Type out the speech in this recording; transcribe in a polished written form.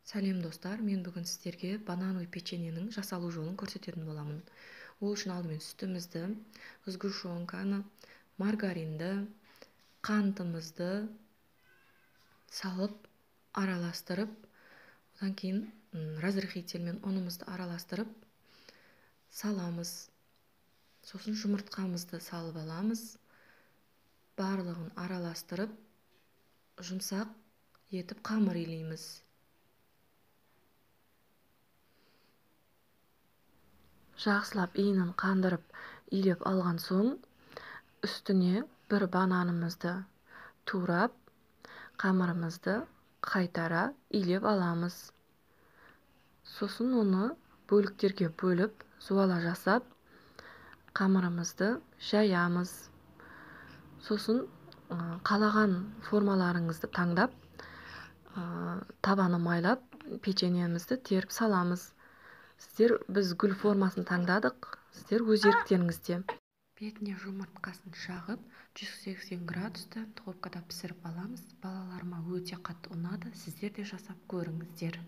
Сәлем достар, мен бүгін сіздерге банановый печеньенің жасалу жолын көрсететін боламын. Ол үшін алдымен сүтімізді, сгущенканы, маргаринді, қантымызды салып, араластырып, одан кейін разрыхитель мен ұнымызды араластырып саламыз. Сосын жұмыртқамызды салып аламыз. Барлығын араластырып, жұмсақ етіп қамыр илейміз. Жақсылап иінін қандырып, илеп алған соң, үстіне бір бананымызды турап, қамырымызды қайтара илеп аламыз. Сосын оны бөліктерге бөліп, зуала жасап, қамырымызды жаямыз. Сосын қалаған формаларыңызды таңдап, табаны майлап, печеньемізді теріп саламыз. Біз гүл формасын таңдадық, сіздер өз еріктеріңізде. Бетіне жұмыртқасын жағып, 180 градуста духовкада пісіріп аламыз. Балаларыма өте қатты ұнады, сіздер де жасап көріңіздер.